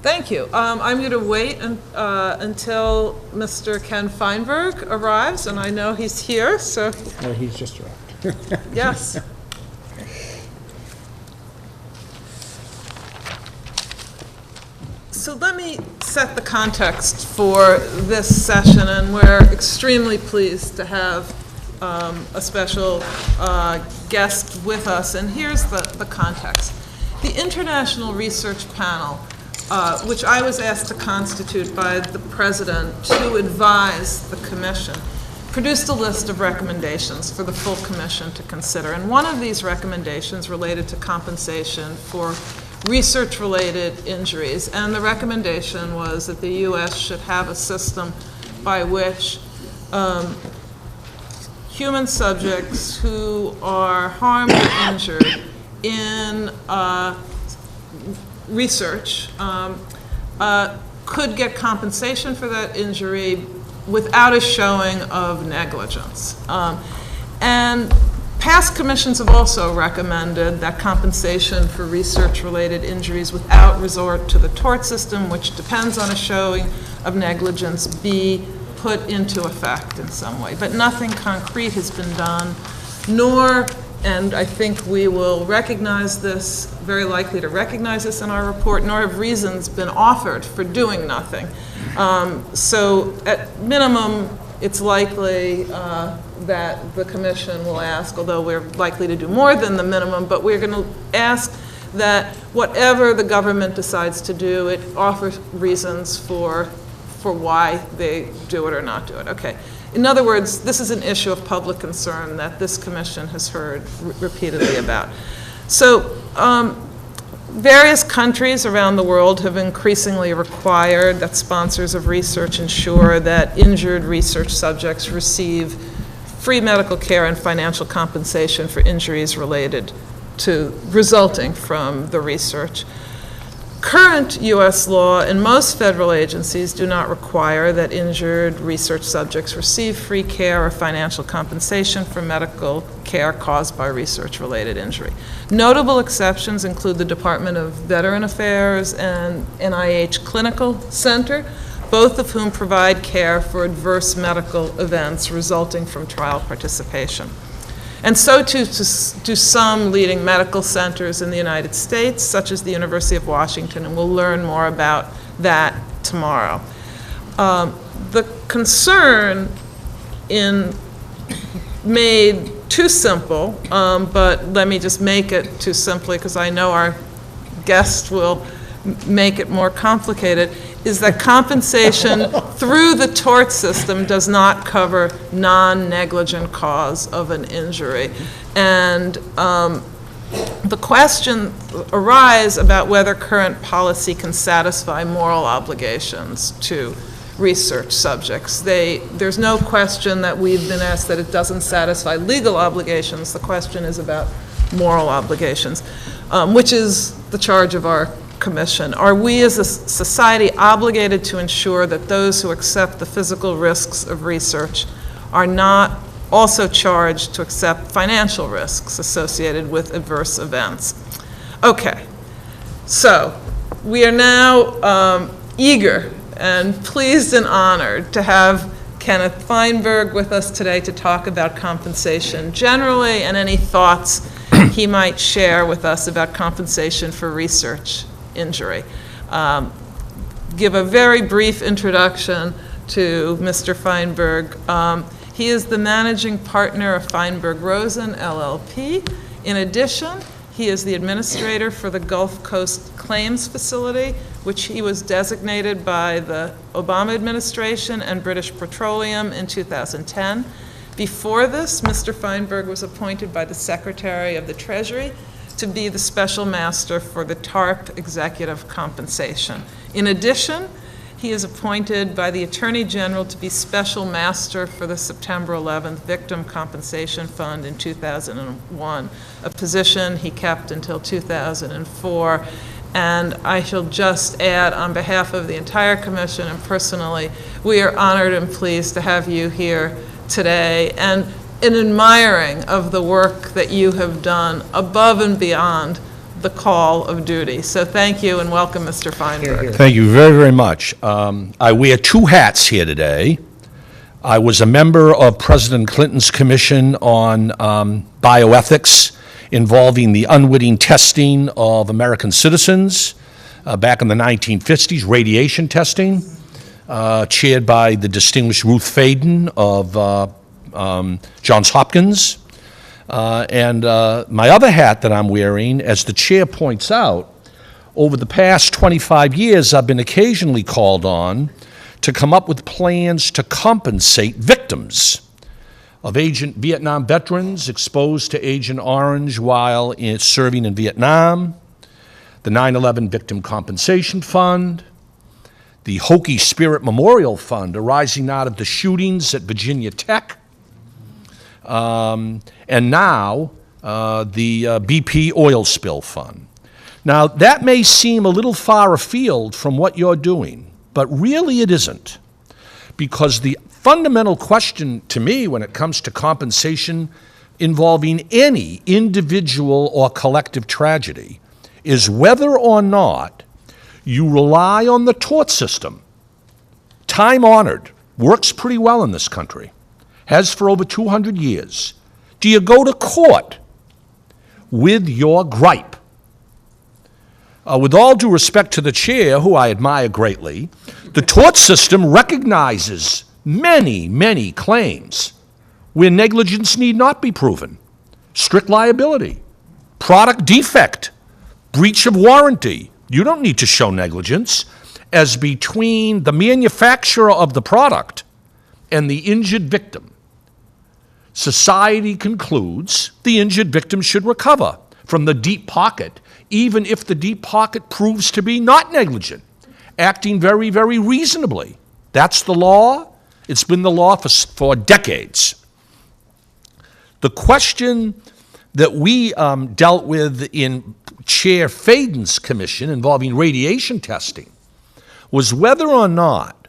Thank you. I'm going to wait until Mr. Ken Feinberg arrives, and I know he's here, so. He's just arrived. Yes. So let me set the context for this session, and we're extremely pleased to have a special guest with us, and here's the context. The International Research Panel, which I was asked to constitute by the President to advise the Commission, produced a list of recommendations for the full Commission to consider. And one of these recommendations related to compensation for research-related injuries. And the recommendation was that the U.S. should have a system by which human subjects who are harmed or injured in research could get compensation for that injury without a showing of negligence. And past commissions have also recommended that compensation for research-related injuries without resort to the tort system, which depends on a showing of negligence, be put into effect in some way. But nothing concrete has been done, nor, and I think we will recognize this, very likely to recognize this in our report, nor have reasons been offered for doing nothing. So at minimum, it's likely that the Commission will ask, although we're likely to do more than the minimum, but we're going to ask that whatever the government decides to do, it offers reasons for why they do it or not do it. Okay. In other words, this is an issue of public concern that this Commission has heard repeatedly about. So various countries around the world have increasingly required that sponsors of research ensure that injured research subjects receive free medical care and financial compensation for injuries resulting from the research. Current U.S. law and most federal agencies do not require that injured research subjects receive free care or financial compensation for medical care caused by research-related injury. Notable exceptions include the Department of Veteran Affairs and NIH Clinical Center, both of whom provide care for adverse medical events resulting from trial participation. And so too do some leading medical centers in the United States, such as the University of Washington, and we'll learn more about that tomorrow. The concern made too simple, but let me just make it too simply because I know our guest will make it more complicated, is that compensation through the tort system does not cover non-negligent cause of an injury. And the question arises about whether current policy can satisfy moral obligations to research subjects. There's no question that we've been asked that it doesn't satisfy legal obligations. The question is about moral obligations, which is the charge of our Commission. Are we as a society obligated to ensure that those who accept the physical risks of research are not also charged to accept financial risks associated with adverse events? Okay, so we are now eager and pleased and honored to have Kenneth Feinberg with us today to talk about compensation generally and any thoughts he might share with us about compensation for research injury. Give a very brief introduction to Mr. Feinberg. He is the managing partner of Feinberg Rosen, LLP. In addition, he is the administrator for the Gulf Coast Claims Facility, which he was designated by the Obama administration and British Petroleum in 2010. Before this, Mr. Feinberg was appointed by the Secretary of the Treasury to be the special master for the TARP executive compensation. In addition, he is appointed by the Attorney General to be special master for the September 11th Victim Compensation Fund in 2001, a position he kept until 2004. And I shall just add, on behalf of the entire Commission and personally, we are honored and pleased to have you here today, and in admiring of the work that you have done above and beyond the call of duty. So thank you and welcome, Mr. Feinberg. Thank you very, very much. I wear two hats here today. I was a member of President Clinton's commission on bioethics involving the unwitting testing of American citizens back in the 1950s, radiation testing, chaired by the distinguished Ruth Faden of Johns Hopkins. And my other hat that I'm wearing, as the chair points out, over the past 25 years, I've been occasionally called on to come up with plans to compensate victims of Vietnam veterans exposed to Agent Orange while serving in Vietnam, the 9/11 Victim Compensation Fund, the Hokie Spirit Memorial Fund arising out of the shootings at Virginia Tech, and now the BP oil spill fund. Now, that may seem a little far afield from what you're doing, but really it isn't, because the fundamental question to me when it comes to compensation involving any individual or collective tragedy is whether or not you rely on the tort system, time-honored, works pretty well in this country, has for over 200 years. Do you go to court with your gripe? With all due respect to the chair, who I admire greatly, the tort system recognizes many, many claims where negligence need not be proven. Strict liability, product defect, breach of warranty. You don't need to show negligence, as between the manufacturer of the product and the injured victim. Society concludes the injured victim should recover from the deep pocket, even if the deep pocket proves to be not negligent, acting very, very reasonably. That's the law. It's been the law for decades. The question that we dealt with in Chair Faden's commission involving radiation testing was whether or not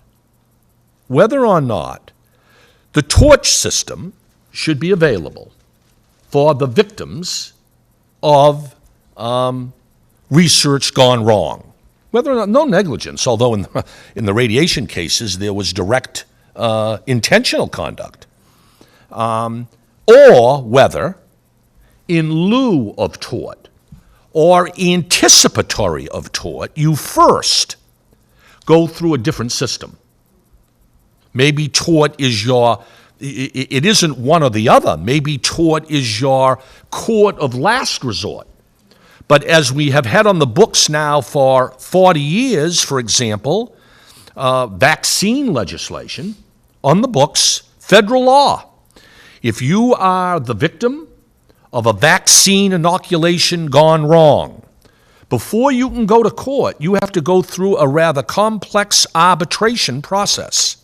the torch system should be available for the victims of research gone wrong. Whether or not, no negligence, although in the radiation cases there was direct intentional conduct, or whether in lieu of tort or anticipatory of tort, you first go through a different system. Maybe tort is it isn't one or the other. Maybe tort is your court of last resort. But as we have had on the books now for 40 years, for example, vaccine legislation on the books, federal law. If you are the victim of a vaccine inoculation gone wrong, before you can go to court, you have to go through a rather complex arbitration process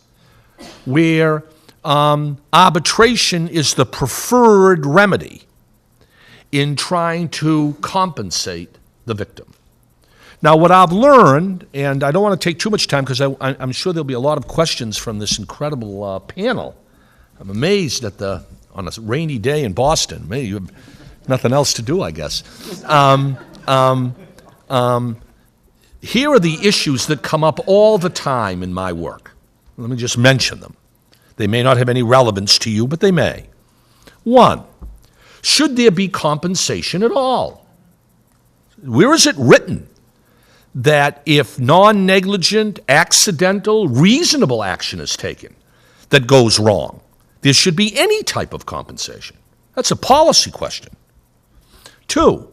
where arbitration is the preferred remedy in trying to compensate the victim. Now, what I've learned, and I don't want to take too much time because I'm sure there'll be a lot of questions from this incredible panel. I'm amazed on a rainy day in Boston. Maybe you have nothing else to do, I guess. Here are the issues that come up all the time in my work. Let me just mention them. They may not have any relevance to you, but they may. One, should there be compensation at all? Where is it written that if non-negligent, accidental, reasonable action is taken that goes wrong, there should be any type of compensation? That's a policy question. Two,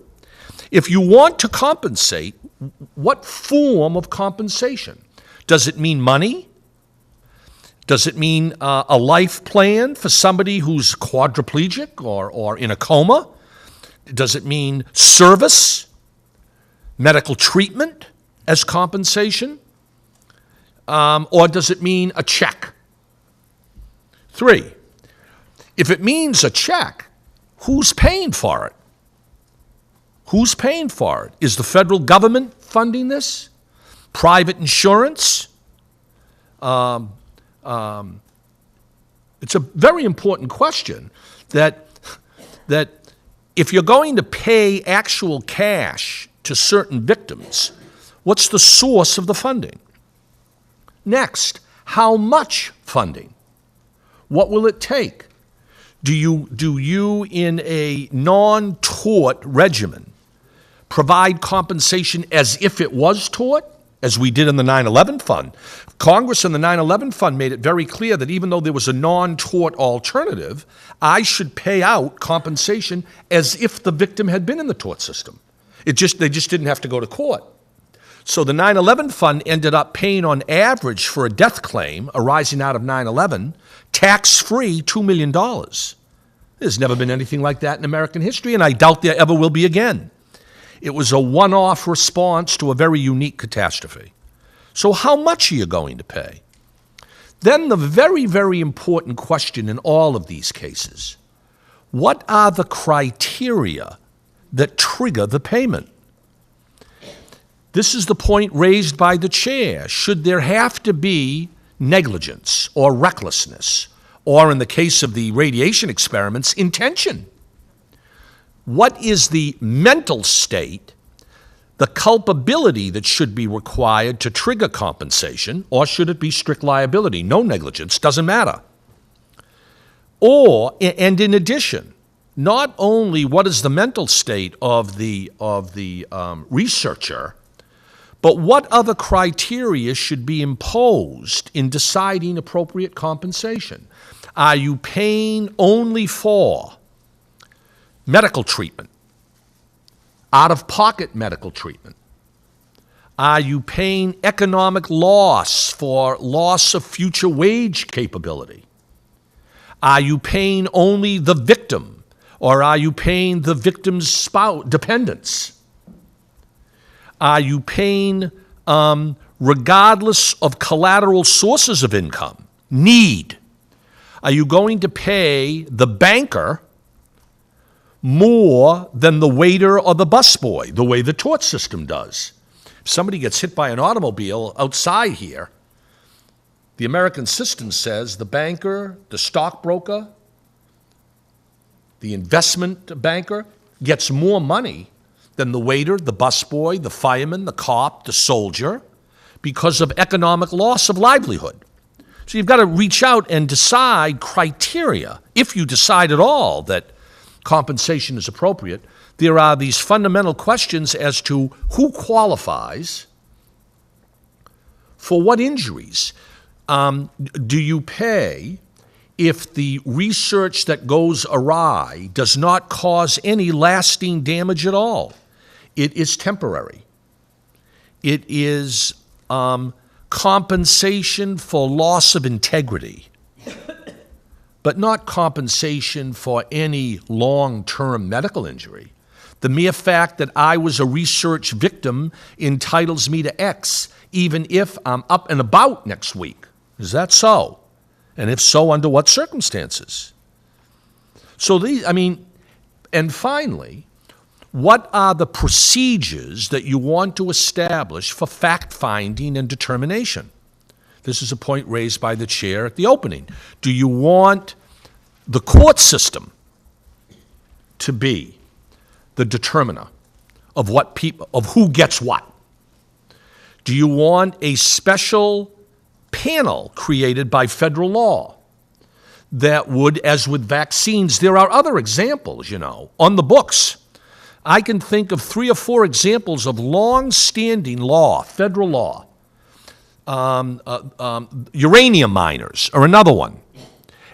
if you want to compensate, what form of compensation? Does it mean money? Does it mean a life plan for somebody who's quadriplegic or in a coma? Does it mean service, medical treatment as compensation? Or does it mean a check? Three, if it means a check, who's paying for it? Who's paying for it? Is the federal government funding this? Private insurance? It's a very important question that if you're going to pay actual cash to certain victims, what's the source of the funding? Next, how much funding? What will it take? Do you in a non-tort regimen provide compensation as if it was tort, as we did in the 9/11 fund? Congress in the 9/11 fund made it very clear that even though there was a non-tort alternative, I should pay out compensation as if the victim had been in the tort system. They just didn't have to go to court. So the 9/11 fund ended up paying on average for a death claim arising out of 9/11, tax-free $2 million. There's never been anything like that in American history, and I doubt there ever will be again. It was a one-off response to a very unique catastrophe. So how much are you going to pay? Then the very, very important question in all of these cases, what are the criteria that trigger the payment? This is the point raised by the chair. Should there have to be negligence or recklessness, or in the case of the radiation experiments, intention? What is the mental state, the culpability that should be required to trigger compensation, or should it be strict liability? No negligence, doesn't matter. And in addition, not only what is the mental state of the researcher, but what other criteria should be imposed in deciding appropriate compensation? Are you paying only for medical treatment, out-of-pocket medical treatment? Are you paying economic loss for loss of future wage capability? Are you paying only the victim, or are you paying the victim's spouse, dependents? Are you paying regardless of collateral sources of income, need? Are you going to pay the banker more than the waiter or the busboy, the way the tort system does? If somebody gets hit by an automobile outside here, the American system says the banker, the stockbroker, the investment banker gets more money than the waiter, the busboy, the fireman, the cop, the soldier, because of economic loss of livelihood. So you've got to reach out and decide criteria. If you decide at all that compensation is appropriate, there are these fundamental questions as to who qualifies for what injuries. Do you pay if the research that goes awry does not cause any lasting damage at all? It is temporary. It is compensation for loss of integrity, but not compensation for any long-term medical injury. The mere fact that I was a research victim entitles me to X, even if I'm up and about next week. Is that so? And if so, under what circumstances? So and finally, what are the procedures that you want to establish for fact-finding and determination? This is a point raised by the chair at the opening. Do you want the court system to be the determiner of who gets what? Do you want a special panel created by federal law that would, as with vaccines, there are other examples, on the books. I can think of 3 or 4 examples of long-standing law, federal law. Uranium miners are another one.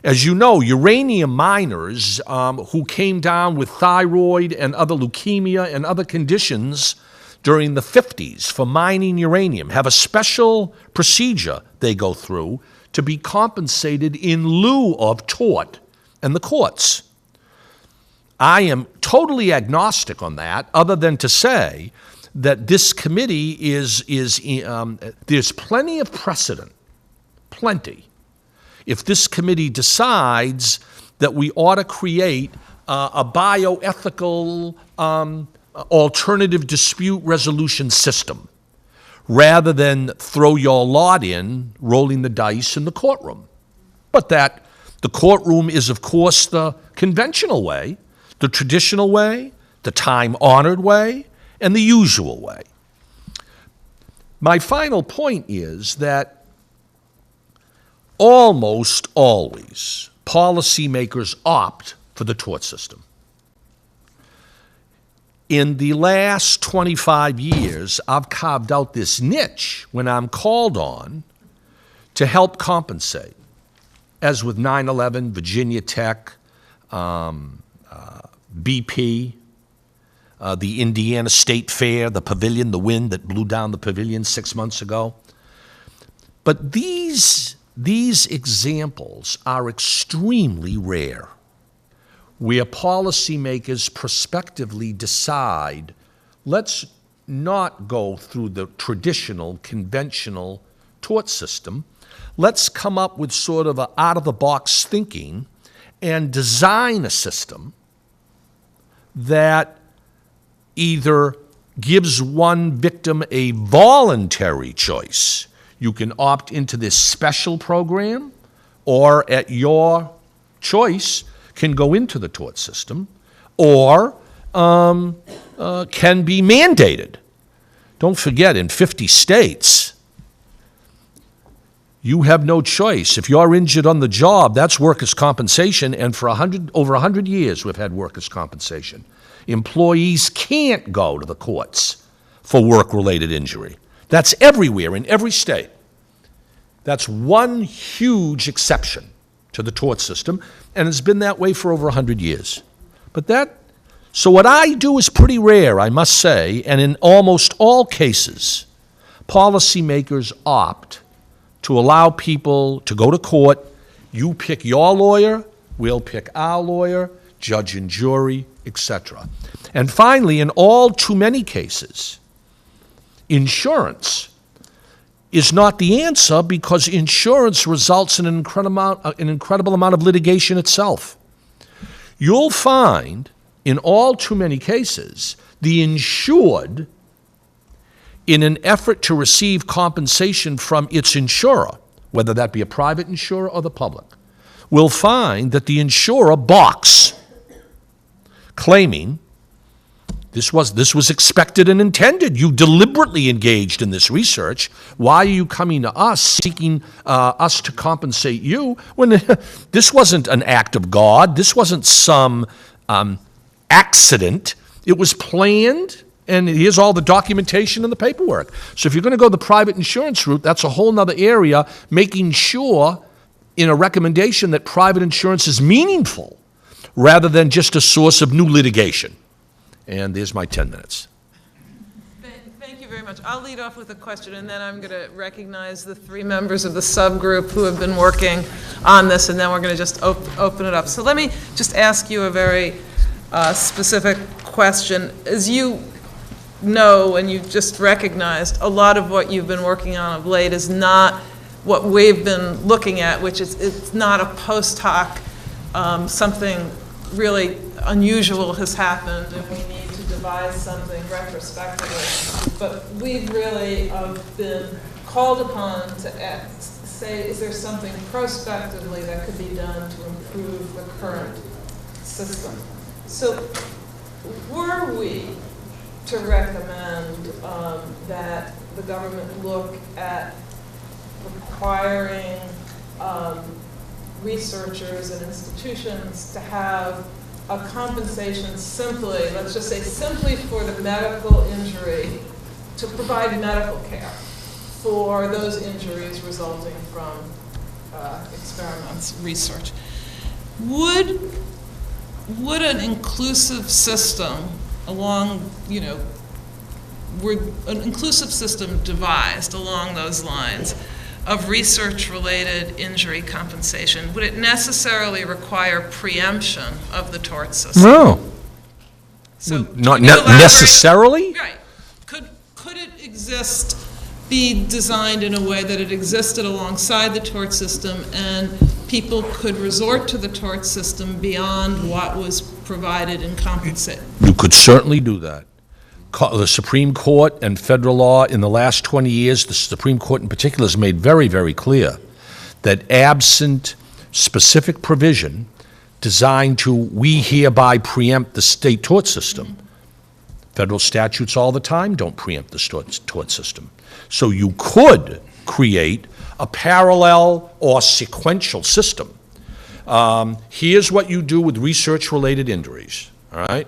As you know, uranium miners who came down with thyroid and other leukemia and other conditions during the 50s for mining uranium have a special procedure they go through to be compensated in lieu of tort and the courts. I am totally agnostic on that, other than to say that this committee there's plenty of precedent, plenty. If this committee decides that we ought to create a bioethical alternative dispute resolution system, rather than throw your lot in, rolling the dice in the courtroom. But that the courtroom is, of course, the conventional way, the traditional way, the time-honored way, and the usual way. My final point is that almost always policymakers opt for the tort system. In the last 25 years, I've carved out this niche when I'm called on to help compensate, as with 9/11, Virginia Tech, BP, the Indiana State Fair, the pavilion, the wind that blew down the pavilion 6 months ago. But these examples are extremely rare, where policymakers prospectively decide, let's not go through the traditional, conventional tort system. Let's come up with sort of an out-of-the-box thinking and design a system that either gives one victim a voluntary choice. You can opt into this special program, or at your choice, can go into the tort system, or can be mandated. Don't forget, in 50 states, you have no choice. If you're injured on the job, that's workers' compensation, and for over 100 years we've had workers' compensation. Employees can't go to the courts for work-related injury. That's everywhere, in every state. That's one huge exception to the tort system, and it's been that way for over 100 years. So what I do is pretty rare, I must say, and in almost all cases, policymakers opt to allow people to go to court. You pick your lawyer, we'll pick our lawyer, judge and jury, etc. And finally, in all too many cases, insurance is not the answer, because insurance results in an incredible amount of litigation itself. You'll find, in all too many cases, the insured, in an effort to receive compensation from its insurer, whether that be a private insurer or the public, will find that the insurer balks, claiming this was expected and intended. You deliberately engaged in this research. Why are you coming to us seeking us to compensate you when this wasn't an act of God? This wasn't some accident. It was planned, and here's all the documentation and the paperwork. So if you're going to go the private insurance route, that's a whole nother area, making sure in a recommendation that private insurance is meaningful rather than just a source of new litigation. And there's my 10 minutes. Thank you very much. I'll lead off with a question, and then I'm going to recognize the 3 members of the subgroup who have been working on this, and then we're going to just open it up. So let me just ask you a very specific question. As you know, and you've just recognized, a lot of what you've been working on of late is not what we've been looking at, which is it's not a post hoc, something really unusual has happened and we need to devise something retrospectively. But we've really been called upon to say, is there something prospectively that could be done to improve the current system? So were we to recommend that the government look at requiring researchers and institutions to have a compensation simply, let's just say simply for the medical injury, to provide medical care for those injuries resulting from experiments, research. Would an inclusive system along, would an inclusive system devised along those lines of research-related injury compensation, would it necessarily require preemption of the tort system? No. So Not can you elaborate? necessarily? Right. Could it exist, be designed in a way that it existed alongside the tort system and people could resort to the tort system beyond what was provided in compensation? You could certainly do that. The Supreme Court and federal law in the last 20 years, the Supreme Court in particular, has made very, very clear that absent specific provision designed to, we hereby preempt the state tort system, Federal statutes all the time don't preempt the tort system. So you could create a parallel or sequential system. Here's what you do with research-related injuries, all right?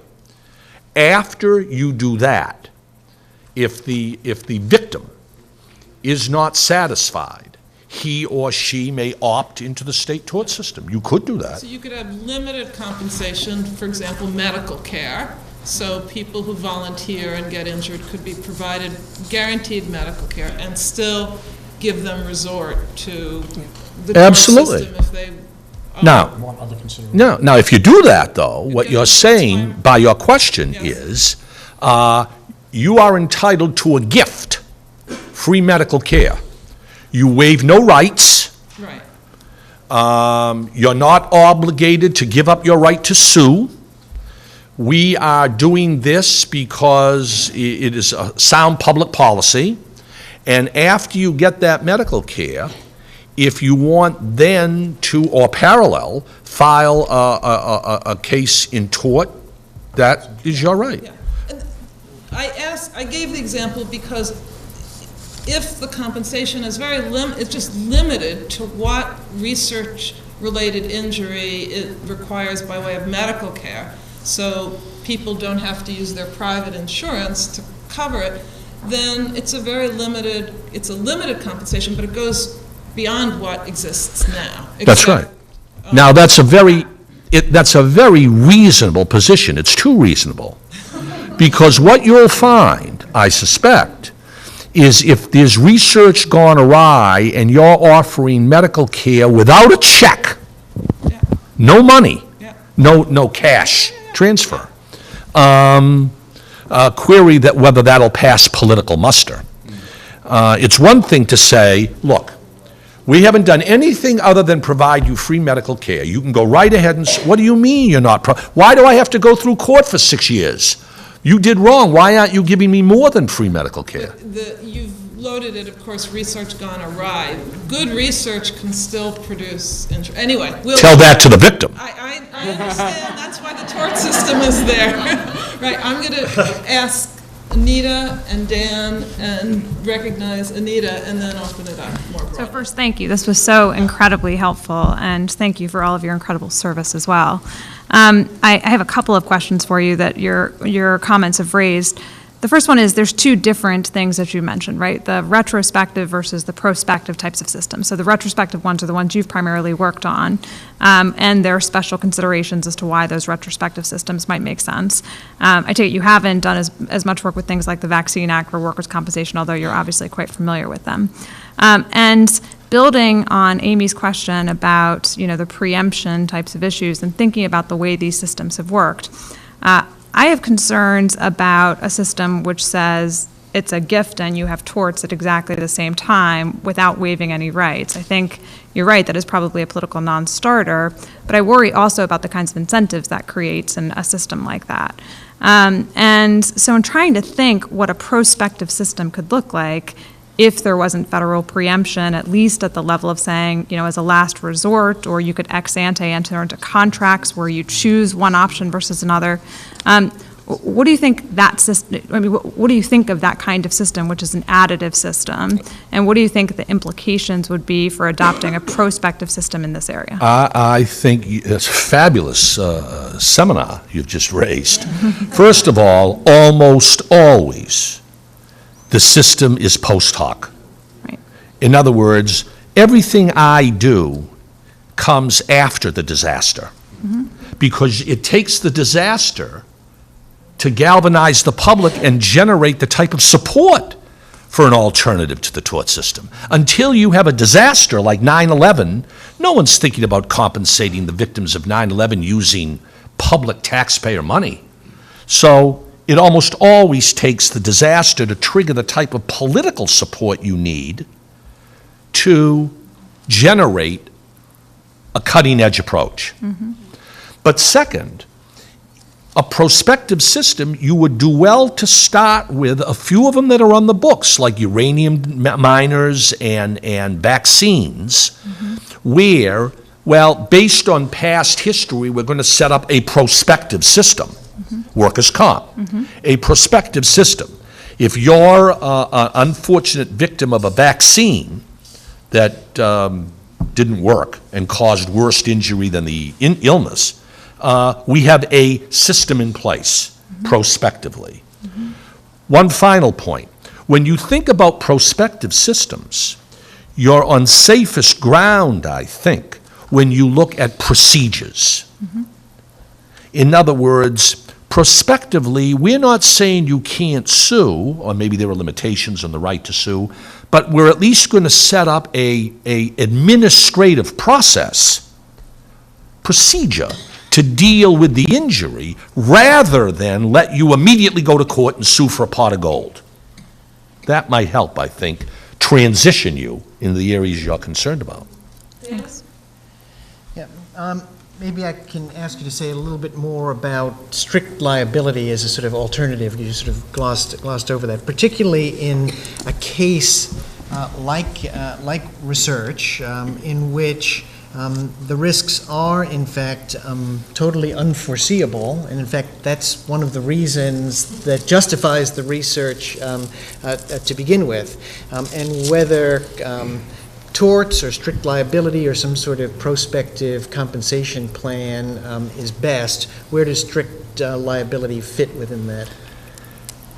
After you do that, if the victim is not satisfied, he or she may opt into the state tort system. You could do that. So you could have limited compensation, for example, medical care. So people who volunteer and get injured could be provided guaranteed medical care and still give them resort to the court Absolutely. system if they Now, Want other considerations. now, if you do that, though, what Okay, you're that's saying fine. by your question Yes. is, you are entitled to a gift, free medical care. You waive no rights. right. You're not obligated to give up your right to sue. We are doing this because it is a sound public policy. And after you get that medical care, if you want then to, or parallel, file a case in tort, that is your right. Yeah. And I gave the example because if the compensation is it's just limited to what research-related injury it requires by way of medical care, so people don't have to use their private insurance to cover it, then it's a limited compensation, but it goes beyond what exists now. That's right. Now, that's a very reasonable position. It's too reasonable. Because what you'll find, I suspect, is if there's research gone awry and you're offering medical care without a check, Yeah. no money, Yeah. no cash transfer, query that whether that'll pass political muster. It's one thing to say, look, we haven't done anything other than provide you free medical care. You can go right ahead and, what do you mean you're not, why do I have to go through court for 6 years? You did wrong. Why aren't you giving me more than free medical care? You've loaded it, of course, research gone awry. Good research can still produce, anyway. Tell that to the victim. I understand, that's why the tort system is there. Right, I'm going to ask Anita and Dan and recognize Anita and then open it up more broadly. So first, thank you. This was so incredibly helpful, and thank you for all of your incredible service as well. I have a couple of questions for you that your comments have raised. The first one is there's two different things that you mentioned, right? The retrospective versus the prospective types of systems. So the retrospective ones are the ones you've primarily worked on, and there are special considerations as to why those retrospective systems might make sense. I take it you haven't done as much work with things like the Vaccine Act or workers' compensation, although you're obviously quite familiar with them. And building on Amy's question about, the preemption types of issues and thinking about the way these systems have worked, I have concerns about a system which says it's a gift and you have torts at exactly the same time without waiving any rights. I think you're right, that is probably a political non-starter, but I worry also about the kinds of incentives that creates in a system like that. And so in trying to think what a prospective system could look like, if there wasn't federal preemption, at least at the level of saying, as a last resort, or you could ex ante enter into contracts where you choose one option versus another. What do you think that system, what do you think of that kind of system, which is an additive system? And what do you think the implications would be for adopting a prospective system in this area? I think it's a fabulous seminar you've just raised. First of all, almost always, the system is post hoc. Right. In other words, everything I do comes after the disaster. Because it takes the disaster to galvanize the public and generate the type of support for an alternative to the tort system. Until you have a disaster like 9/11, no one's thinking about compensating the victims of 9/11 using public taxpayer money. So it almost always takes the disaster to trigger the type of political support you need to generate a cutting-edge approach. But second, a prospective system, you would do well to start with a few of them that are on the books, like uranium miners and vaccines, where, well, based on past history, we're going to set up a prospective system. workers' comp. A prospective system. If you're an unfortunate victim of a vaccine that didn't work and caused worse injury than the illness, we have a system in place prospectively. One final point. When you think about prospective systems, you're on safest ground, I think, when you look at procedures. In other words, prospectively, we're not saying you can't sue, or maybe there are limitations on the right to sue, but we're at least going to set up a administrative procedure to deal with the injury rather than let you immediately go to court and sue for a pot of gold. That might help, I think, transition you into the areas you're concerned about. Thanks. Yeah, maybe I can ask you to say a little bit more about strict liability as a sort of alternative. You sort of glossed over that, particularly in a case like research, in which the risks are, in fact, totally unforeseeable, and in fact, that's one of the reasons that justifies the research to begin with, and whether torts or strict liability or some sort of prospective compensation plan is best. Where does strict liability fit within that?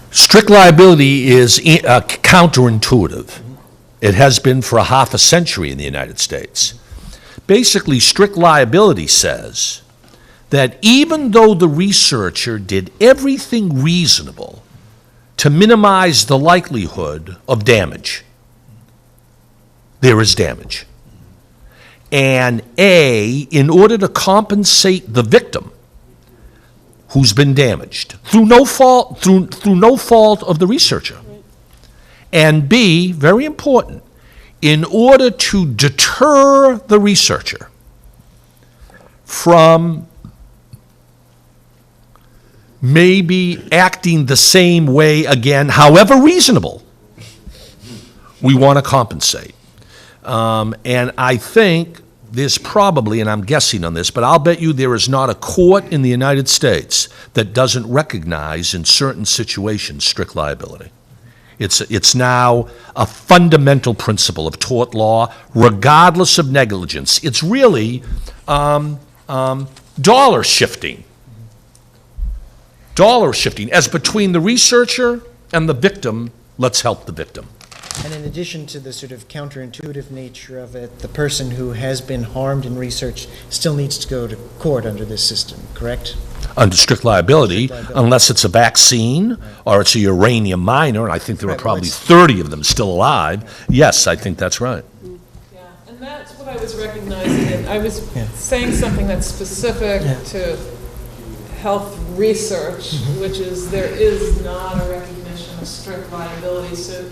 Strict liability is counterintuitive. It has been for a half a century in the United States. Basically, strict liability says that even though the researcher did everything reasonable to minimize the likelihood of damage, there is damage. And in order to compensate the victim who's been damaged through no fault of the researcher, and B, very important, in order to deter the researcher from maybe acting the same way again, however reasonable, we want to compensate. And I think there's probably, and I'm guessing on this, but I'll bet you there is not a court in the United States that doesn't recognize in certain situations strict liability. It's now a fundamental principle of tort law, regardless of negligence. It's really dollar shifting. Dollar shifting. As between the researcher and the victim, let's help the victim. And in addition to the sort of counterintuitive nature of it, the person who has been harmed in research still needs to go to court under this system, correct? Under strict liability, unless it's a vaccine or it's a uranium miner, and I think there are probably 30 of them still alive. Yes, I think that's right. Yeah, and that's what I was recognizing. And I was saying something that's specific to health research, which is there is not a recognition of strict liability. So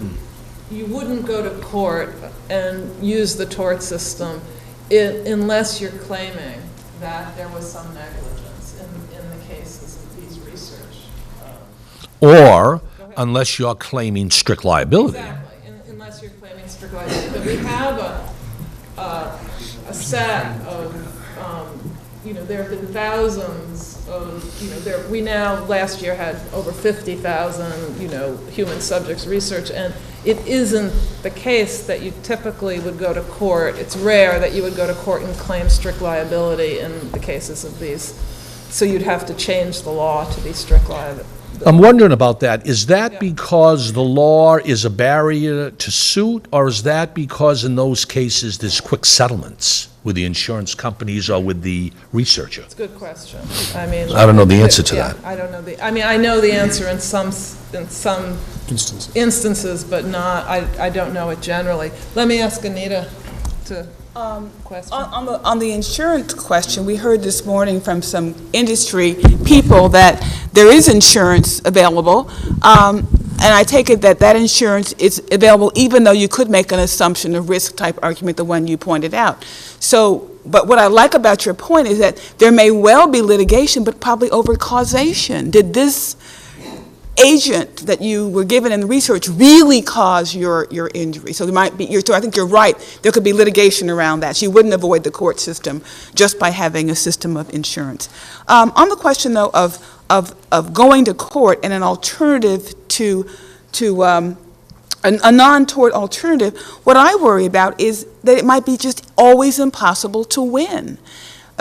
you wouldn't go to court and use the tort system unless you're claiming that there was some negligence in the cases of these research. Or unless you're claiming strict liability. Exactly, unless you're claiming strict liability. But we have a set of, there have been thousands of, we now last year had over 50,000, human subjects research, and it isn't the case that you typically would go to court. It's rare that you would go to court and claim strict liability in the cases of these. So you'd have to change the law to be strict liability. I'm wondering about that. Is that because the law is a barrier to suit, or is that because in those cases there's quick settlements with the insurance companies or with the researcher? It's a good question. I don't know the answer to that. I don't know I know the answer in some instances, but not. I don't know it generally. Let me ask Anita to question. On the insurance question, we heard this morning from some industry people that there is insurance available, and I take it that insurance is available even though you could make an assumption of risk type argument, the one you pointed out. So, but what I like about your point is that there may well be litigation, but probably over causation. Did this agent that you were given in the research really caused your injury. So there might be, so I think you're right, there could be litigation around that. So you wouldn't avoid the court system just by having a system of insurance. On the question, though, of going to court and an alternative to a non-tort alternative, what I worry about is that it might be just always impossible to win.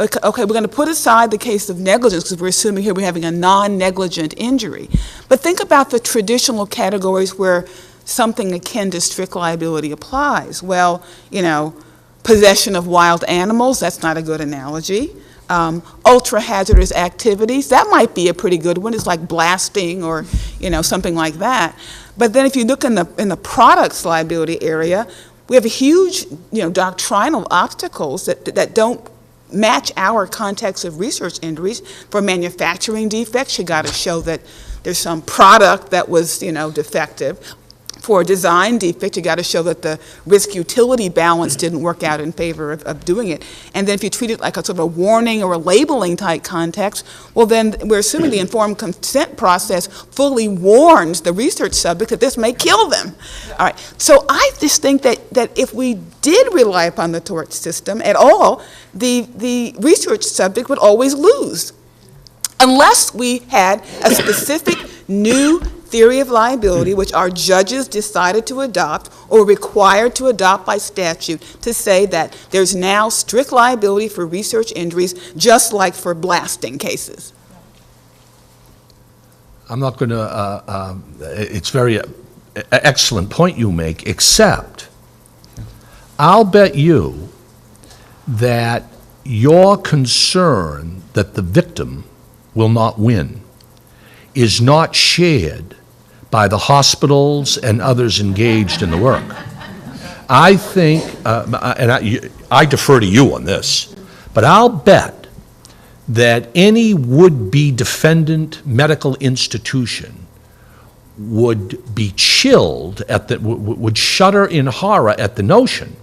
Okay, we're going to put aside the case of negligence because we're assuming here we're having a non-negligent injury. But think about the traditional categories where something akin to strict liability applies. Well, you know, possession of wild animals, that's not a good analogy. Ultra-hazardous activities, that might be a pretty good one. It's like blasting or, you know, something like that. But then if you look in the products liability area, we have a huge, you know, doctrinal obstacles that don't match our context of research injuries. For manufacturing defects, you got to show that there's some product that was, you know, defective. For a design defect, you got to show that the risk-utility balance didn't work out in favor of doing it. And then if you treat it like a sort of a warning or a labeling type context, well then we're assuming the informed consent process fully warns the research subject that this may kill them. All right, so I just think that if we did rely upon the tort system at all, the research subject would always lose. Unless we had a specific new theory of liability, which our judges decided to adopt or required to adopt by statute to say that there's now strict liability for research injuries, just like for blasting cases. I'm not going to, it's very excellent point you make, except I'll bet you that your concern that the victim will not win is not shared by the hospitals and others engaged in the work. I think, and I defer to you on this, but I'll bet that any would-be defendant medical institution would be chilled would shudder in horror at the notion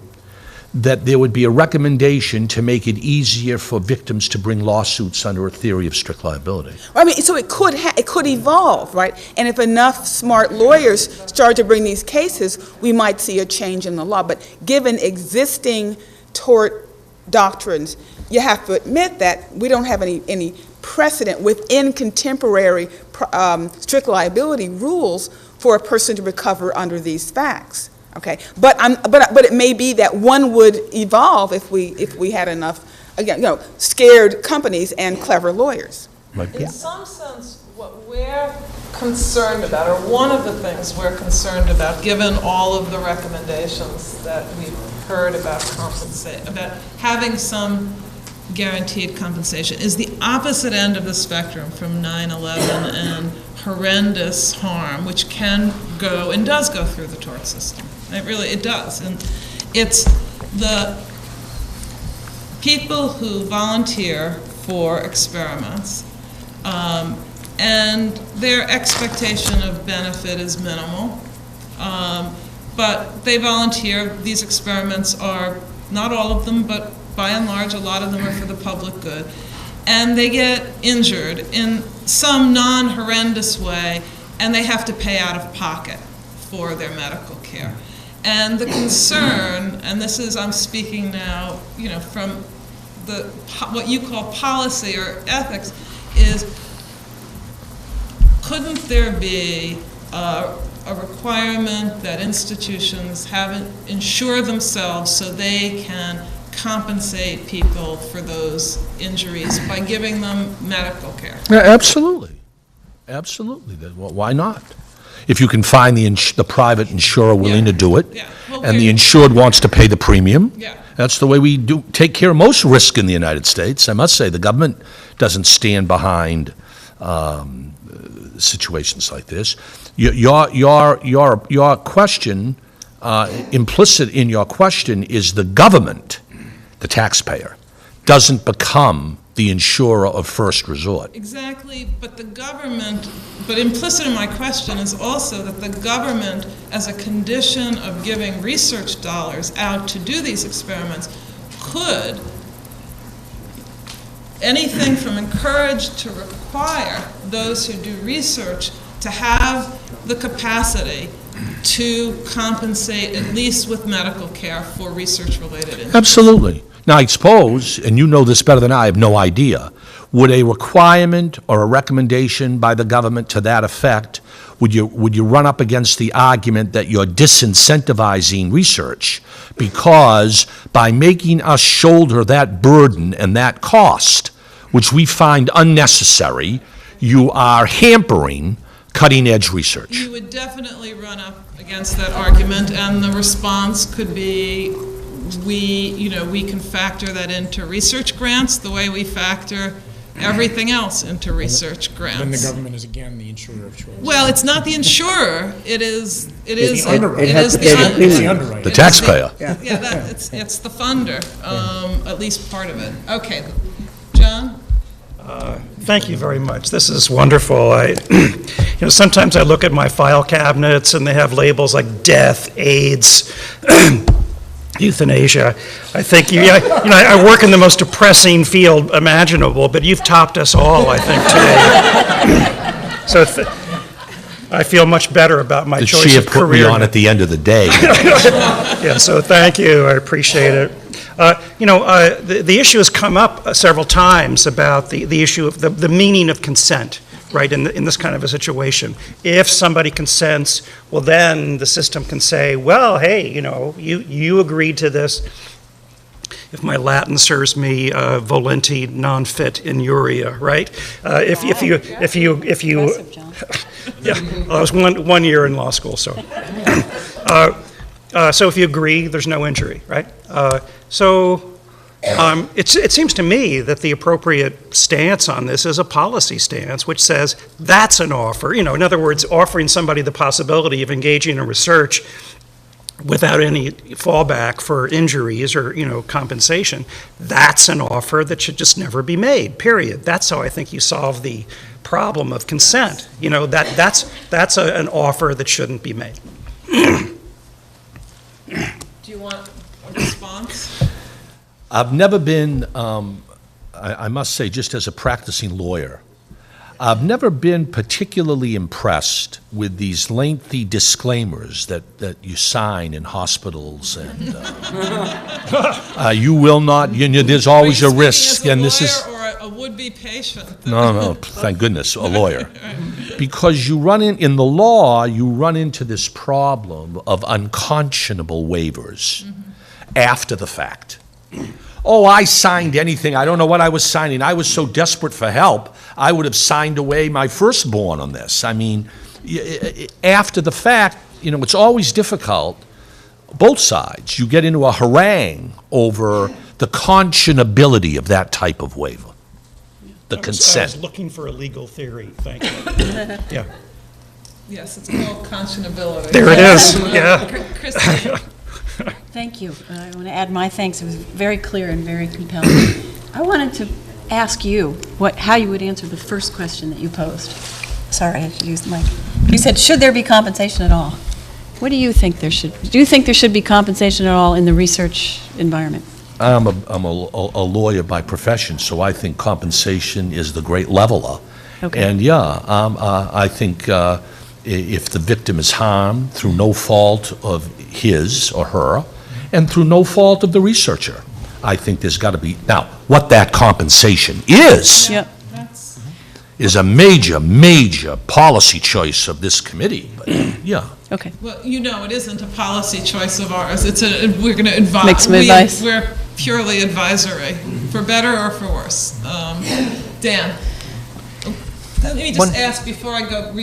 that there would be a recommendation to make it easier for victims to bring lawsuits under a theory of strict liability. I mean, so it could evolve, right? And if enough smart lawyers start to bring these cases, we might see a change in the law. But given existing tort doctrines, you have to admit that we don't have any precedent within contemporary strict liability rules for a person to recover under these facts. Okay, but it may be that one would evolve if we had enough, again, you know, scared companies and clever lawyers. In some sense, what we're concerned about, or one of the things we're concerned about, given all of the recommendations that we've heard about about having some guaranteed compensation, is the opposite end of the spectrum from 9/11 and horrendous harm, which can go and does go through the tort system. It does. And it's the people who volunteer for experiments, and their expectation of benefit is minimal, but they volunteer. These experiments are, not all of them, but by and large, a lot of them are for the public good. And they get injured in some non-horrendous way, and they have to pay out of pocket for their medical care. And the concern, and this is, I'm speaking now, you know, from the what you call policy or ethics, is couldn't there be a requirement that institutions insure themselves so they can compensate people for those injuries by giving them medical care? Yeah, absolutely. Absolutely. Why not? If you can find the private insurer willing to do it, and the insured wants to pay the premium, that's the way we take care of most risk in the United States. I must say, the government doesn't stand behind situations like this. Your question, implicit in your question, is the government, the taxpayer, doesn't become the insurer of first resort. Exactly, but but implicit in my question is also that the government, as a condition of giving research dollars out to do these experiments, could anything from encourage to require those who do research to have the capacity to compensate, at least with medical care, for research-related injuries. Absolutely. Now, I suppose, and you know this better than I have no idea, would a requirement or a recommendation by the government to that effect, would you run up against the argument that you're disincentivizing research because by making us shoulder that burden and that cost, which we find unnecessary, you are hampering cutting-edge research? You would definitely run up against that argument, and the response could be, we can factor that into research grants the way we factor everything else into research grants. Then the government is again the insurer of choice. Well, it's not the insurer, it is the underwriter. it is It's the underwriter. The taxpayer. Yeah, it's the funder, at least part of it. Okay, John? Thank you very much. This is wonderful. Sometimes I look at my file cabinets and they have labels like death, AIDS, euthanasia. I think I work in the most depressing field imaginable, but you've topped us all, I think, today. So I feel much better about my The choice sheer of put career. me on at the end of the day. Yeah, so thank you. I appreciate it. The issue has come up several times about the issue of the meaning of consent, right, in this kind of a situation. If somebody consents, well, then the system can say, well, hey, you agreed to this. If my Latin serves me, volenti non fit iuria, right? If you, Impressive, John. yeah, I was one year in law school, so. So if you agree, there's no injury, right? It seems to me that the appropriate stance on this is a policy stance, which says that's an offer. In other words, offering somebody the possibility of engaging in research without any fallback for injuries or, compensation. That's an offer that should just never be made, period. That's how I think you solve the problem of consent. That's an offer that shouldn't be made. Do you want a response? I've never been, I must say, just as a practicing lawyer, I've never been particularly impressed with these lengthy disclaimers that you sign in hospitals, and you will not, there's always a risk, and this is... Are you speaking as a lawyer or a would-be patient? No, thank goodness, a lawyer. Because you run in the law, you run into this problem of unconscionable waivers after the fact. Oh, I signed anything. I don't know what I was signing. I was so desperate for help, I would have signed away my firstborn on this. I mean, after the fact, it's always difficult. Both sides, you get into a harangue over the conscionability of that type of waiver, the I consent. was looking for a legal theory, thank you. Yeah. Yes, it's called conscionability. There it is, yeah. Christine? Thank you. I want to add my thanks. It was very clear and very compelling. I wanted to ask you how you would answer the first question that you posed. Sorry, I should use the mic. You said, should there be compensation at all? What do you think there should be? Do you think there should be compensation at all in the research environment? I'm a lawyer by profession, so I think compensation is the great leveler. Okay. And I think if the victim is harmed through no fault of his or her, and through no fault of the researcher, I think there's got to be, now, what that compensation is, Yep. is a major, major policy choice of this committee, but, yeah. Okay. Well, it isn't a policy choice of ours. We're going to advise. Make some advice. We're purely advisory, for better or for worse. Dan? Let me just ask before I go,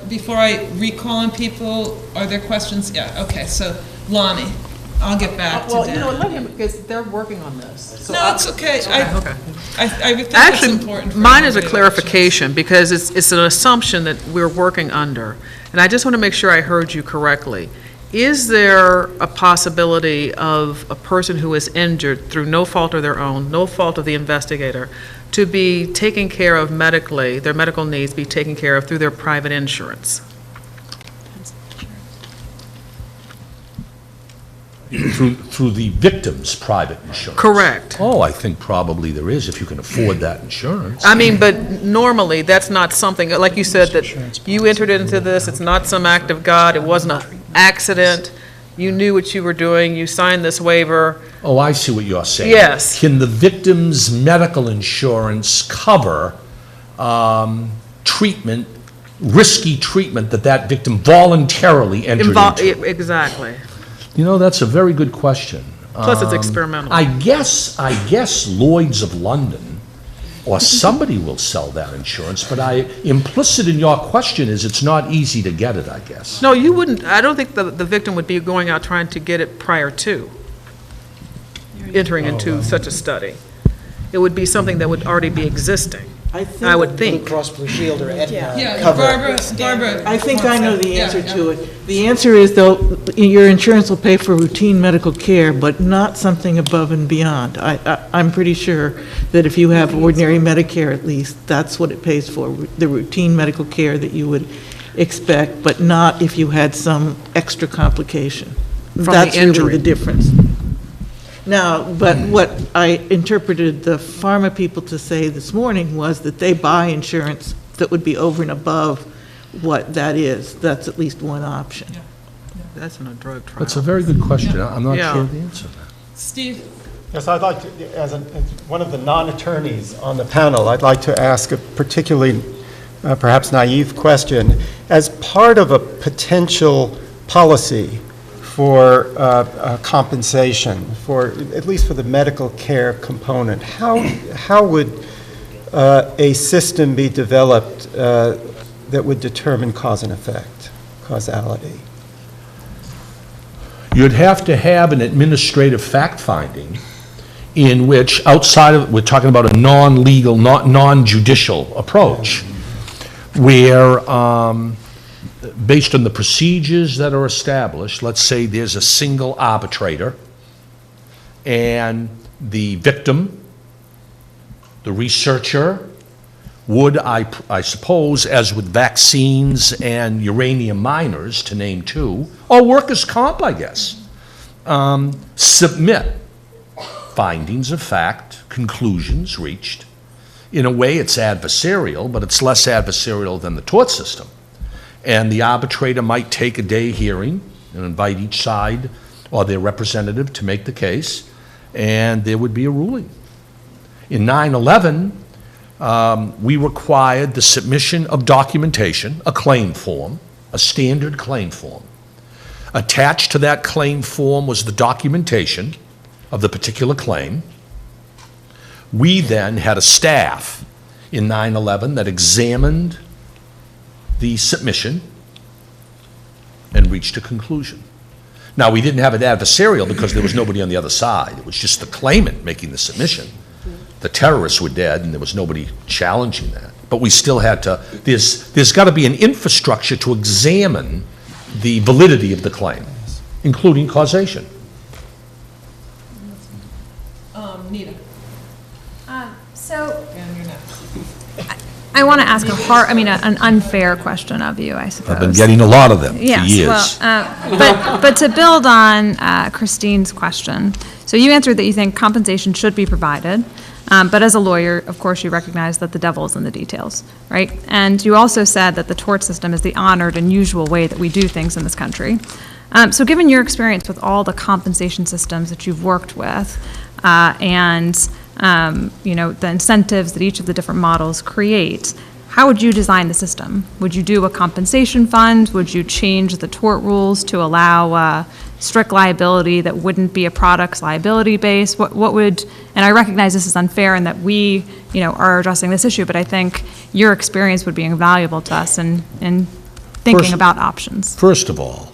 before I recall on people, are there questions? Yeah, okay, so Lonnie, I'll get back to Dan. Well, let him, because they're working on this. So No, it's okay. Okay. I think it's Actually, important for mine is a everybody to clarification, because it's an assumption that we're working under. And I just want to make sure I heard you correctly. Is there a possibility of a person who is injured through no fault of their own, no fault of the investigator, to be taken care of medically, their medical needs be taken care of through their private insurance? Through the victim's private insurance? Correct. Oh, I think probably there is, if you can afford that insurance. I mean, but normally, that's not something, like you said, that you entered into this, it's not some act of God, it wasn't an accident, you knew what you were doing, you signed this waiver. Oh, I see what you're saying. Yes. Can the victim's medical insurance cover treatment, risky treatment that victim voluntarily entered into? Exactly. You know, that's a very good question. Plus, it's experimental. I guess Lloyd's of London or somebody will sell that insurance, but implicit in your question is it's not easy to get it, I guess. No, you wouldn't, I don't think the victim would be going out trying to get it prior to entering into such a study. It would be something that would already be existing. I would think. Blue Cross Blue Shield or Aetna Yeah, cover. Barbara. I think I know the answer to it. The answer is, though, your insurance will pay for routine medical care, but not something above and beyond. I'm pretty sure that if you have ordinary Medicare, at least, that's what it pays for, the routine medical care that you would expect, but not if you had some extra complication. From the That's really injury. the difference. Now, but what I interpreted the pharma people to say this morning was that they buy insurance that would be over and above what that is. That's at least one option. That's in a drug trial. That's a very good question. I'm not Yeah. sure of the answer to that. Steve? Yes, I'd like to, as one of the non-attorneys on the panel, I'd like to ask a particularly perhaps naive question. As part of a potential policy for compensation, for at least for the medical care component, how would a system be developed that would determine cause and effect, causality? You'd have to have an administrative fact-finding in which, outside of, we're talking about a non-legal, non-judicial approach, where, based on the procedures that are established, let's say there's a single arbitrator, and the victim, the researcher, would, I suppose, as with vaccines and uranium miners, to name two, or workers' comp, I guess, submit findings of fact, conclusions reached. In a way, it's adversarial, but it's less adversarial than the tort system. And the arbitrator might take a day hearing and invite each side or their representative to make the case, and there would be a ruling. In 9/11, we required the submission of documentation, a claim form, a standard claim form. Attached to that claim form was the documentation of the particular claim. We then had a staff in 9/11 that examined the submission and reached a conclusion. Now, we didn't have it adversarial because there was nobody on the other side. It was just the claimant making the submission. The terrorists were dead, and there was nobody challenging that. But we still had to, there's got to be an infrastructure to examine the validity of the claim, including causation. Nita? So And you're next. I want to ask an unfair question of you, I suppose. I've been getting a lot of them for Yes, years. but to build on Christine's question, so you answered that you think compensation should be provided, but as a lawyer, of course, you recognize that the devil is in the details, right? And you also said that the tort system is the honored and usual way that we do things in this country. So given your experience with all the compensation systems that you've worked with, and the incentives that each of the different models create, how would you design the system? Would you do a compensation fund? Would you change the tort rules to allow strict liability that wouldn't be a product's liability base? What would, and I recognize this is unfair and that we, are addressing this issue, but I think your experience would be invaluable to us in thinking about options. First of all,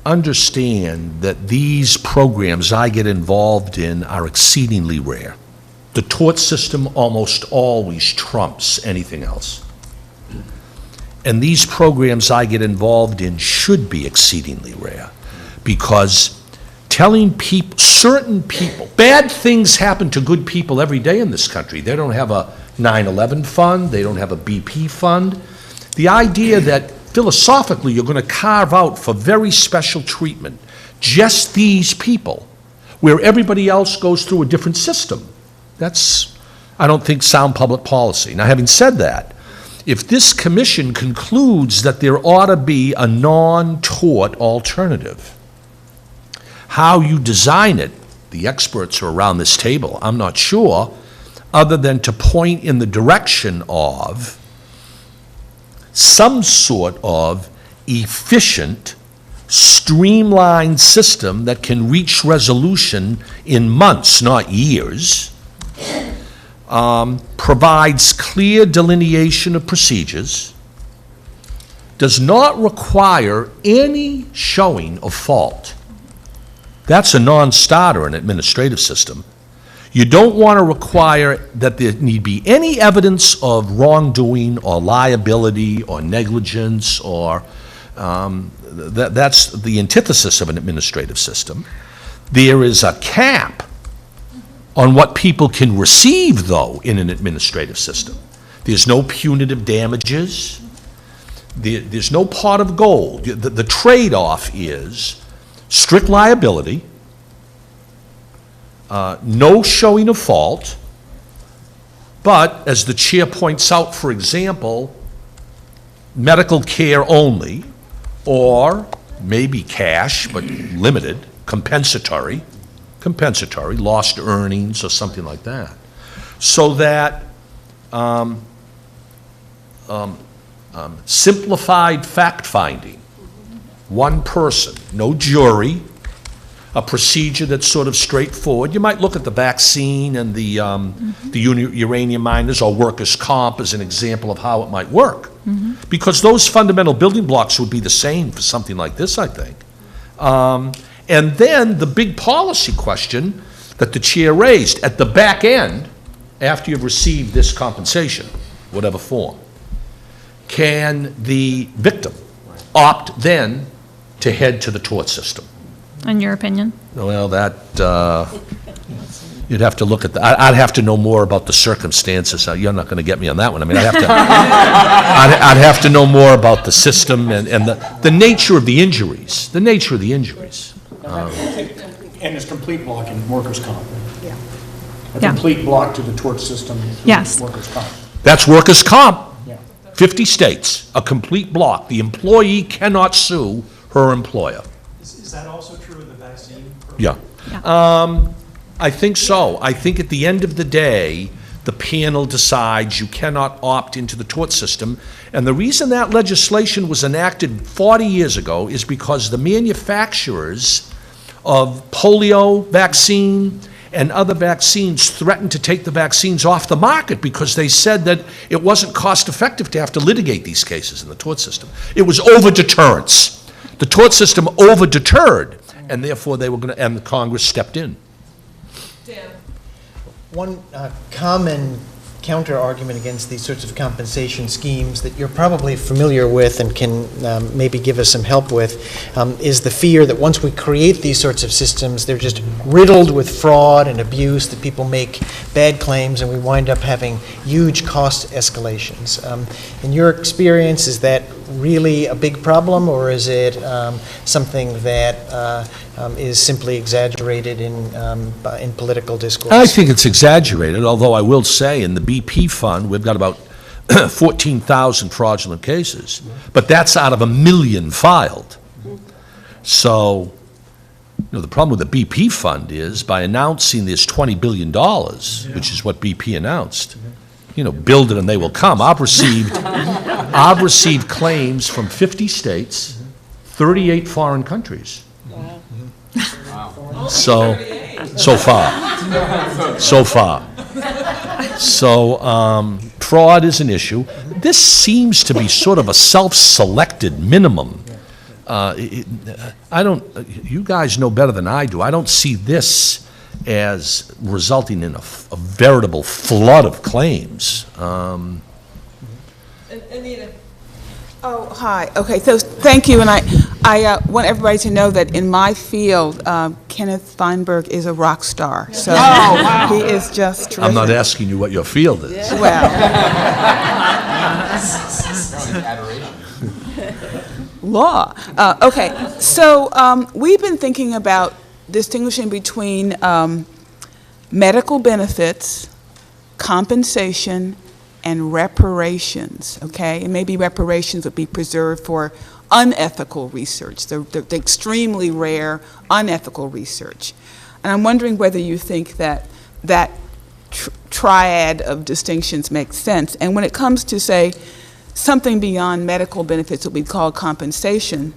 understand that these programs I get involved in are exceedingly rare. The tort system almost always trumps anything else. And these programs I get involved in should be exceedingly rare, because telling people, certain people, bad things happen to good people every day in this country. They don't have a 9/11 fund, they don't have a BP fund. The idea that philosophically you're going to carve out for very special treatment just these people, where everybody else goes through a different system. That's, I don't think, sound public policy. Now, having said that, if this commission concludes that there ought to be a non-tort alternative, how you design it, the experts are around this table, I'm not sure, other than to point in the direction of some sort of efficient, streamlined system that can reach resolution in months, not years, provides clear delineation of procedures, does not require any showing of fault. That's a non-starter in an administrative system. You don't want to require that there need be any evidence of wrongdoing or liability or negligence or that's the antithesis of an administrative system. There is a cap on what people can receive, though, in an administrative system. There's no punitive damages. There's no pot of gold. The trade-off is strict liability, no showing of fault, but, as the chair points out, for example, medical care only, or maybe cash, but limited, compensatory, lost earnings or something like that. So that simplified fact-finding, one person, no jury, a procedure that's sort of straightforward. You might look at the vaccine and the uranium miners or workers' comp as an example of how it might work. Because those fundamental building blocks would be the same for something like this, I think. And then the big policy question that the chair raised at the back end, after you've received this compensation, whatever form, can the victim opt then to head to the tort system? In your opinion? Well, that, you'd have to look at I'd have to know more about the circumstances. You're not going to get me on that one. I mean, I'd have to know more about the system and the nature of the injuries, And there's complete block in workers' comp. Yeah. A Yeah. complete block to the tort system. through Yes. Workers' comp. That's workers' comp. Yeah. 50 states, a complete block. The employee cannot sue her employer. Is that also true of the vaccine program? Yeah. I think so. I think at the end of the day, the panel decides you cannot opt into the tort system. And the reason that legislation was enacted 40 years ago is because the manufacturers of polio vaccine and other vaccines threatened to take the vaccines off the market because they said that it wasn't cost-effective to have to litigate these cases in the tort system. It was over-deterrence. The tort system over-deterred, and therefore they were going to, and the Congress stepped in. One common counter-argument against these sorts of compensation schemes that you're probably familiar with and can maybe give us some help with is the fear that once we create these sorts of systems, they're just riddled with fraud and abuse, that people make bad claims and we wind up having huge cost escalations. In your experience, is that really a big problem, or is it something that is simply exaggerated in political discourse? I think it's exaggerated, although I will say in the BP fund, we've got about 14,000 fraudulent cases, but that's out of 1 million filed. So, the problem with the BP fund is by announcing this $20 billion, which is what BP announced, build it and they will come. I've received claims from 50 states, 38 foreign countries. So far. So, fraud is an issue. This seems to be sort of a self-selected minimum. You guys know better than I do. I don't see this as resulting in a veritable flood of claims. Anita. Oh, hi. Okay, so thank you, and I want everybody to know that in my field, Kenneth Feinberg is a rock star. So he is just terrific. I'm not asking you what your field is. Well, law. Okay, so we've been thinking about distinguishing between medical benefits, compensation, and reparations, okay? And maybe reparations would be preserved for unethical research, the extremely rare unethical research. And I'm wondering whether you think that that triad of distinctions makes sense. And when it comes to, say, something beyond medical benefits that we call compensation,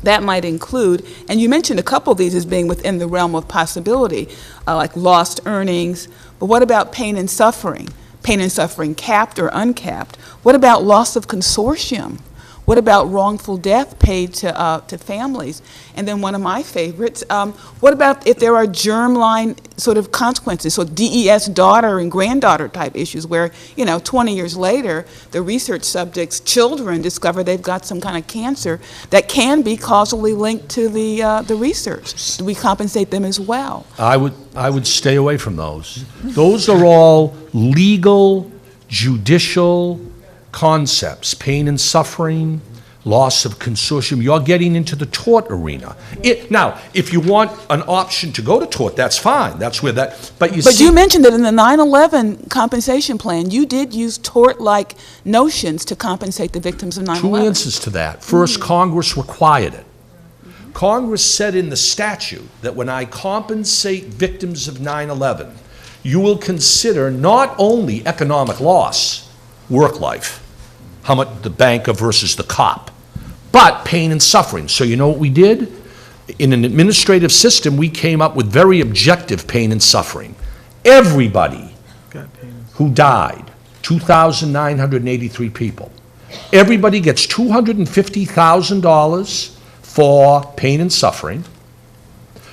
that might include, and you mentioned a couple of these as being within the realm of possibility, like lost earnings, but what about pain and suffering? Pain and suffering capped or uncapped? What about loss of consortium? What about wrongful death paid to families? And then one of my favorites, what about if there are germline sort of consequences, so DES daughter and granddaughter type issues where, 20 years later, the research subjects' children discover they've got some kind of cancer that can be causally linked to the research. Do we compensate them as well? I would stay away from those. Those are all legal, judicial concepts, pain and suffering, loss of consortium. You're getting into the tort arena. Now, if you want an option to go to tort, that's fine. That's where that, but you mentioned that in the 9/11 compensation plan, you did use tort-like notions to compensate the victims of 9/11. Two answers to that. First, Congress required it. Congress said in the statute that when I compensate victims of 9/11, you will consider not only economic loss, work life, how much the banker versus the cop, but pain and suffering. So you know what we did? In an administrative system, we came up with very objective pain and suffering. Everybody who died, 2,983 people, everybody gets $250,000 for pain and suffering,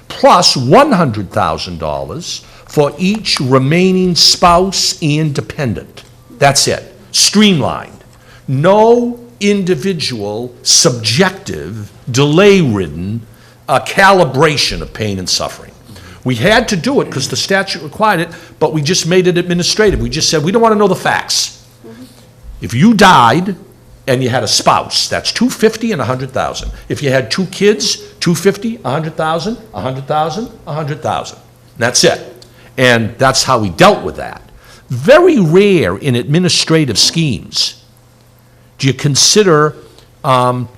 plus $100,000 for each remaining spouse and dependent. That's it. Streamlined. No individual, subjective, delay-ridden calibration of pain and suffering. We had to do it because the statute required it, but we just made it administrative. We just said, we don't want to know the facts. If you died and you had a spouse, that's $250,000 and $100,000. If you had two kids, $250,000, $100,000, $100,000, $100,000. That's it. And that's how we dealt with that. Very rare in administrative schemes do you consider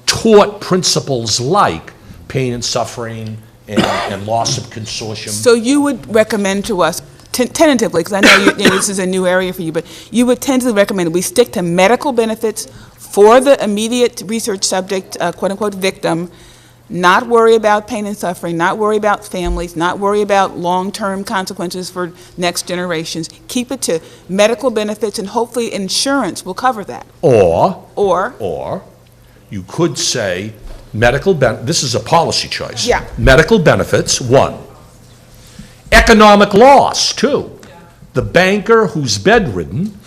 tort principles like pain and suffering and loss of consortium. So you would recommend to us, tentatively, because I know this is a new area for you, but you would tentatively recommend that we stick to medical benefits for the immediate research subject, quote-unquote victim, not worry about pain and suffering, not worry about families, not worry about long-term consequences for next generations. Keep it to medical benefits, and hopefully insurance will cover that. Or you could say this is a policy choice. Yeah. Medical benefits, 1. Economic loss, 2. The banker who's bedridden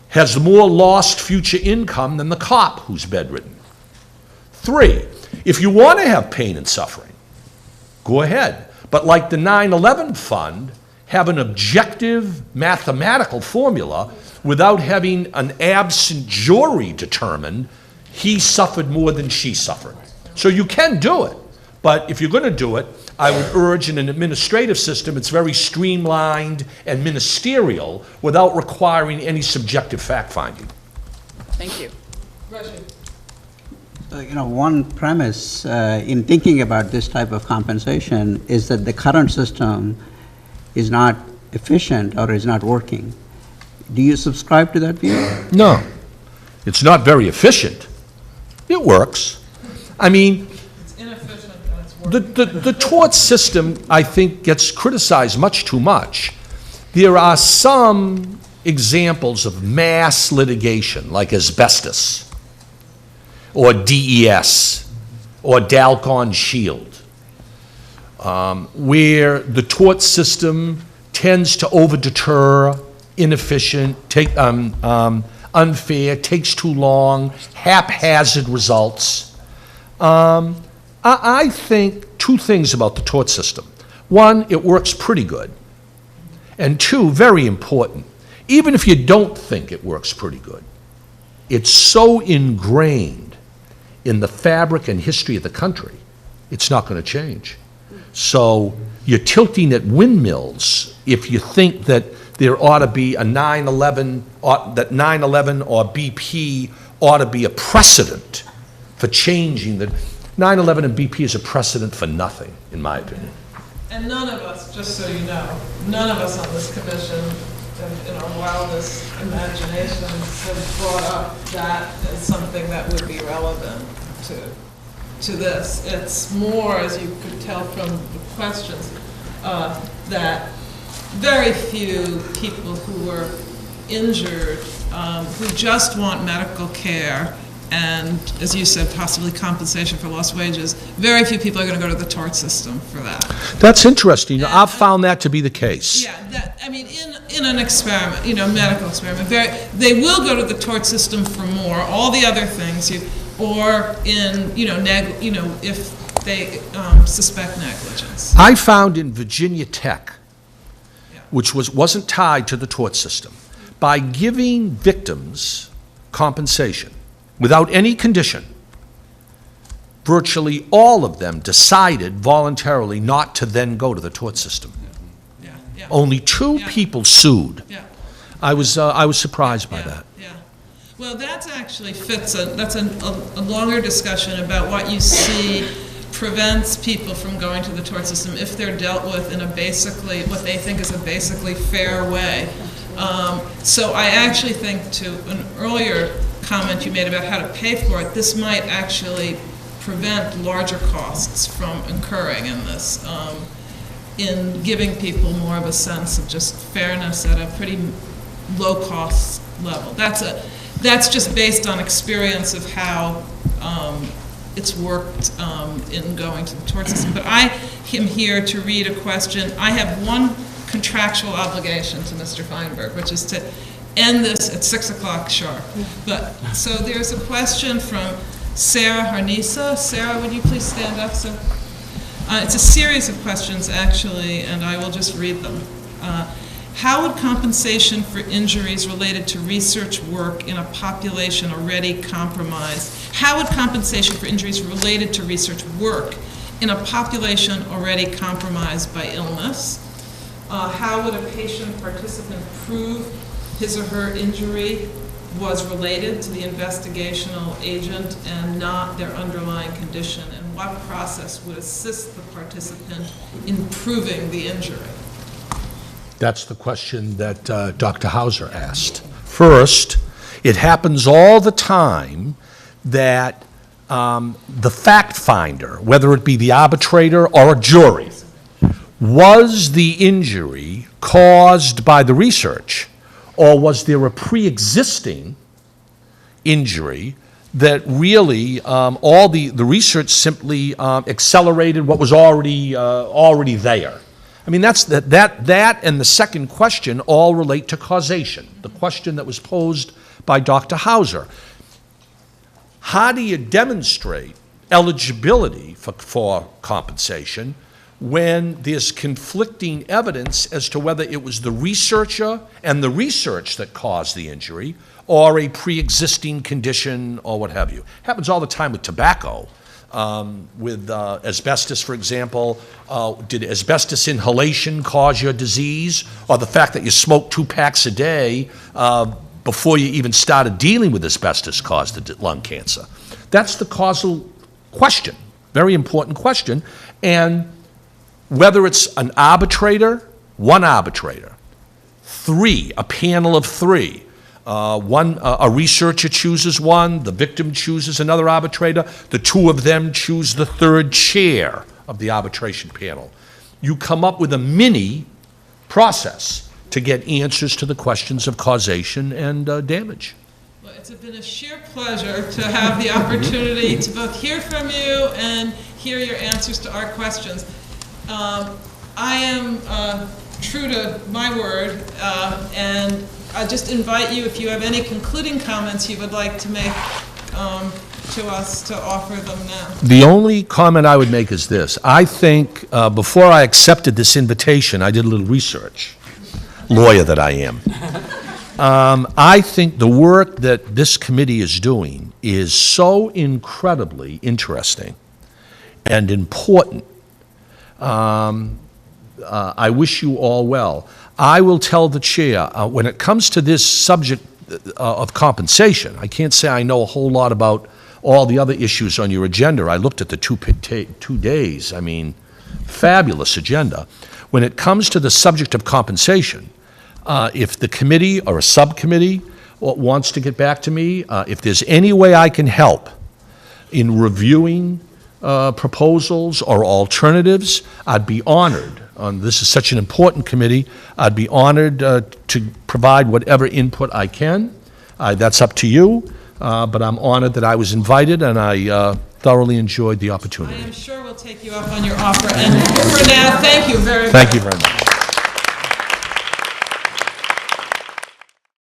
has more lost future income than the cop who's bedridden. 3. If you want to have pain and suffering, go ahead. But like the 9/11 fund, have an objective mathematical formula without having an absent jury determine he suffered more than she suffered. So you can do it. But if you're going to do it, I would urge in an administrative system, it's very streamlined and ministerial without requiring any subjective fact-finding. Thank you. One premise in thinking about this type of compensation is that the current system is not efficient or is not working. Do you subscribe to that view? No. It's not very efficient. It works. I mean, It's inefficient and it's working. the tort system, I think, gets criticized much too much. There are some examples of mass litigation, like asbestos, or DES, or Dalcon Shield, where the tort system tends to over-deter, inefficient, unfair, takes too long, haphazard results. I think 2 things about the tort system. 1, it works pretty good. And 2, very important, even if you don't think it works pretty good, it's so ingrained in the fabric and history of the country, it's not going to change. So you're tilting at windmills if you think that there ought to be a 9/11, that 9/11 or BP ought to be a precedent for changing the, 9/11 and BP is a precedent for nothing, in my opinion. And none of us, just so you know, none of us on this commission, in our wildest imaginations, have brought up that as something that would be relevant to this. It's more, as you could tell from the questions, that very few people who were injured, who just want medical care, and, as you said, possibly compensation for lost wages, very few people are going to go to the tort system for that. That's interesting. I've found that to be the case. Yeah, I mean, in an experiment, medical experiment, they will go to the tort system for more, all the other things, or in, if they suspect negligence. I found in Virginia Tech, which wasn't tied to the tort system, by giving victims compensation without any condition, virtually all of them decided voluntarily not to then go to the tort system. Only 2 people sued. I was surprised by that. Well, that actually fits, that's a longer discussion about what you see prevents people from going to the tort system if they're dealt with in a basically, what they think is a basically fair way. So I actually think, to an earlier comment you made about how to pay for it, this might actually prevent larger costs from incurring in this, in giving people more of a sense of just fairness at a pretty low cost level. That's just based on experience of how it's worked in going to the tort system. But I am here to read a question. I have one contractual obligation to Mr. Feinberg, which is to end this at 6 o'clock sharp. But, so there's a question from Sarah Harnisa. Sarah, would you please stand up? So, it's a series of questions, actually, and I will just read them. How would compensation for injuries related to research work in a population already compromised? How would compensation for injuries related to research work in a population already compromised by illness? How would a patient participant prove his or her injury was related to the investigational agent and not their underlying condition? And what process would assist the participant in proving the injury? That's the question that Dr. Hauser asked. First, it happens all the time that the fact finder, whether it be the arbitrator or a jury, was the injury caused by the research, or was there a pre-existing injury that really all the research simply accelerated what was already there? I mean, that and the second question all relate to causation, the question that was posed by Dr. Hauser. How do you demonstrate eligibility for compensation when there's conflicting evidence as to whether it was the researcher and the research that caused the injury or a pre-existing condition or what have you? Happens all the time with tobacco. With asbestos, for example, did asbestos inhalation cause your disease, or the fact that you smoked 2 packs a day before you even started dealing with asbestos caused the lung cancer? That's the causal question, very important question. And whether it's an arbitrator, one arbitrator, 3, a panel of 3, a researcher chooses one, the victim chooses another arbitrator, the 2 of them choose the 3rd chair of the arbitration panel. You come up with a mini process to get answers to the questions of causation and damage. Well, it's been a sheer pleasure to have the opportunity to both hear from you and hear your answers to our questions. I am true to my word, and I just invite you, if you have any concluding comments you would like to make to us, to offer them now. The only comment I would make is this. I think before I accepted this invitation, I did a little research, lawyer that I am. I think the work that this committee is doing is so incredibly interesting and important. I wish you all well. I will tell the chair, when it comes to this subject of compensation, I can't say I know a whole lot about all the other issues on your agenda. I looked at the 2 days. I mean, fabulous agenda. When it comes to the subject of compensation, if the committee or a subcommittee wants to get back to me, if there's any way I can help in reviewing proposals or alternatives, I'd be honored. This is such an important committee. I'd be honored to provide whatever input I can. That's up to you, but I'm honored that I was invited, and I thoroughly enjoyed the opportunity. I am sure we'll take you up on your offer, and for now, thank you very much. Thank you very much.